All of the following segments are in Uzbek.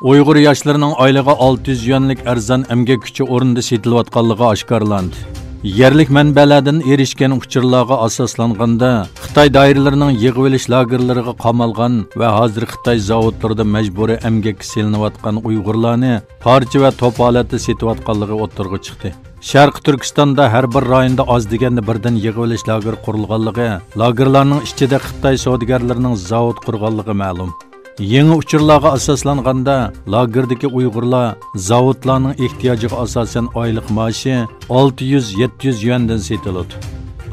Uyg'ur yoshlarining oyligi 600 yuanlik arzon emgak kuchi o'rnida setilayotganligi oshkorlandi. Yerlik manbalardan erishgan uchurlarga asoslanganda Xitoy doiralarining yig'ilish lagerlariga qamalgan va hozir Xitoy zavodlarida majburiy emgakka selinayotgan Uyg'urlarni parcha va to'p holatda setayotganligi o'ttirg'i chiqdi. Sharq Turkistonda har bir rayonda oz deganda birdan yig'ilish lager qurilganligi, lagerlarning ichida Xitoy savdogarlarining zavod qurganligi ma'lum. Yangi uchurlarga asoslanganda lagerdagi Uyg'urlar zavodlarning ehtiyojiga asosan oylik maoshi 600-700 yuandan setiladi.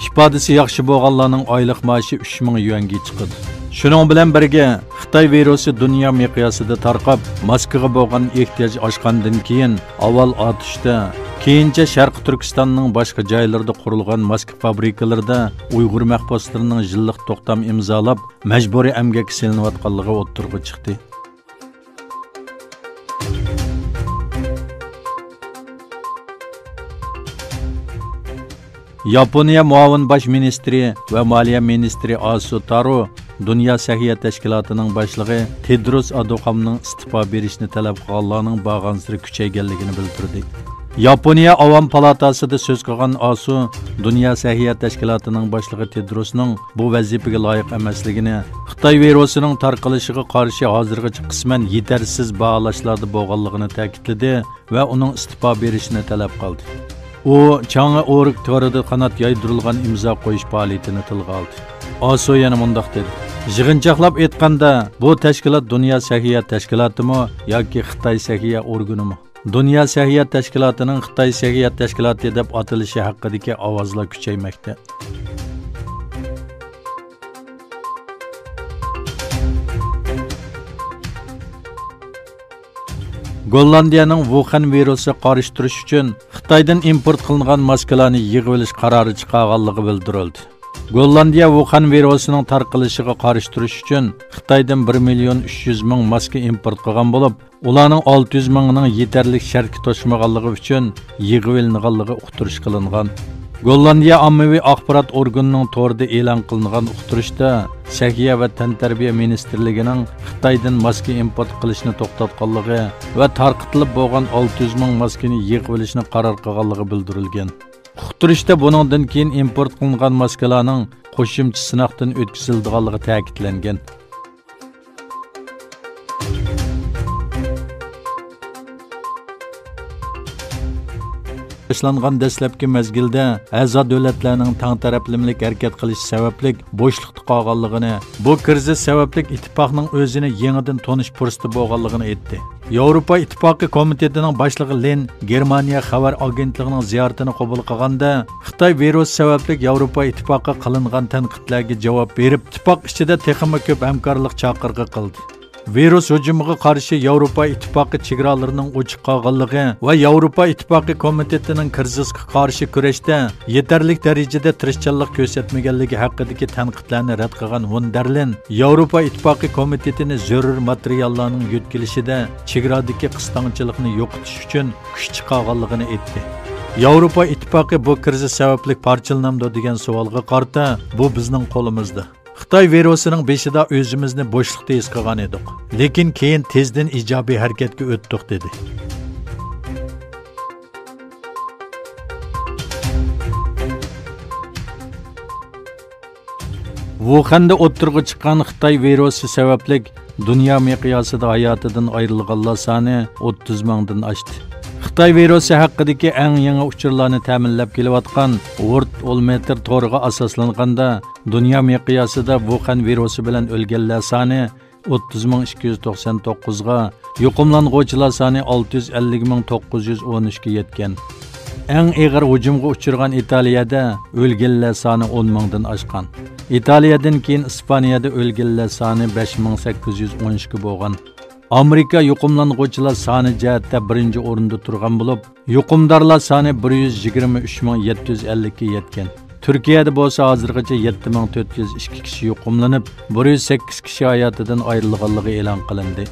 Ifodasi yaxshi bo'lganlarning oylik maoshi 3000 yuanga chiqadi. Shuning bilan birga Xitoy virusi dunyo miqyosida tarqab, Moskvaga bo'lgan ehtiyoj oshgandan keyin avval otishda, keyincha Sharq Turkistonning boshqa joylarida qurilgan Moskva fabrikalarida Uyg'ur mahbuslarining yillik to'xtam imzolab, majburiy emgakka selinayotganligi o'ttirg'i chiqdi. Yaponiya muavin bosh ministri va moliya ministri Asu Taro Dünya Səhiyyə Təşkilatının başlığı Tedros Adhanomning istifa berishni talab qilganlarning bag'ansiri kuchayganligini bildirdi. Yaponiya Avam Palatasida so'z qilgan Asu, Dünya Səhiyyə Təşkilatının başlığı Tedrosning bu vazifaga loyiq emasligini, Xitoy virusining tarqalishiga qarshi hozirgacha qisman yetarsiz baholashlarda bo'lganligini ta'kidladi va uning istifa berishini talab qildi. U Chang'a o'rik to'rida qanot yaydirilgan imzo qo'yish faoliyatini tilga oldi. Asu yana mundaq dedi: "Yig'inchoqlab aytganda, bu tashkilot Dünya Səhiyyə Təşkilatimi yoki Xitoy Səhiyyə organimi? Dünya Səhiyyə Təşkilatının Xitoy Səhiyyə Təşkilatı deb atilishi haqidagi ovozlar kuchaymoqda." Gollandiyaning Wuhan virusi qarshi uchun Xitoydan import qilingan maskalarni yig'ib olish qarori chiqarganligi bildirildi. Gollandiya Wuhan virusining tarqalishiga qarshi turish uchun Xitoydan 1.300.000 maska import qilgan bo'lib, ularning 600.000ning yetarlik shartga to'shmaganligi uchun yig'ib olinganligi uqtirish qilingan. Gollandiya ommaviy axborot organining to'rida e'lon qilingan uqtirishda Səhiyyə va Tantarbiya ministrligining Xitoydan maska import qilishni to'xtatganligi va tarqitilib bo'lgan 600.000 maskani yig'ib olishni qaror qilganligi bildirilgan. Uqtirishda buningdan keyin import qilingan maskalarning qo'shimcha sinovdan o'tkazilganligi ta'kidlangan. Başlanğan dastlabki mezgilda a'zo davlatlarning tang taraflimlik harakat qilishi sababli bo'shliqda qolganligini, bu krizis sababli ittifoqning o'zini yangidan tonish fursati bo'lganligini aytdi. Yevropa Ittifoqi komitetining boshlig'i Len Germaniya xabar agentligining ziyoratini qabul qilganda, Xitoy virus sababli Yevropa Ittifoqiga qilingan tanqidlarga javob berib, ittifoq ichida texnik ko'p hamkorlik chaqirg'i qildi. Virus hujumiga qarshi Yevropa Ittifoqi chegaralarining ochiq qolganligi va Yevropa Ittifoqi komitetining krizisga qarshi kurashda yetarli darajada tirishchanlik ko'rsatmaganligi haqidagi tanqidlarni rad qilgan von der Leyen, Yevropa Ittifoqi komitetini zarur materiallarning yetkazilishida chegaradagi qisqanchilikni yo'qotish uchun kuch chiqarganligini aytdi. Yevropa Ittifoqi bu krizis sababli parchalanamdi degan savolga qarata, bu bizning qo'limizda. Xitoy virusining beshida o'zimizni bo'shliqda his qilgan edik, lekin keyin tezdan ijobiy harakatga o'tdik dedi. Wuhan'da o'ttirg'i chiqqan Xitoy virusi sababli dunyo miqyosida hayotidan ayrilganlar soni 30 mingdan oshdi. Xitoy virusi haqidagi eng yangi uchurlarni ta'minlab kelayotgan World Odometer to'riga asoslanganda dunyo miqyosida Wuhan virusi bilan o'lganlar soni 30.299 ga, yuqumlanuvchilar soni 650.913 ga yetgan. Eng og'ir hujumga uchirgan Italiyada o'lganlar soni 10.000dan oshgan. Italiyadan keyin Ispaniyada o'lganlar soni 5.813 ga bo'lgan. Amerika yuqumlanuvchilar soni jihatda birinchi o'rinda turgan bo'lib, yuqumdorlar soni 123.750 ga yetgan. Turkiyada bo'lsa hozirgacha 7.402 kishi yuqumlanib, 108 kishi hayotidan ayrilganligi e'lon qilindi.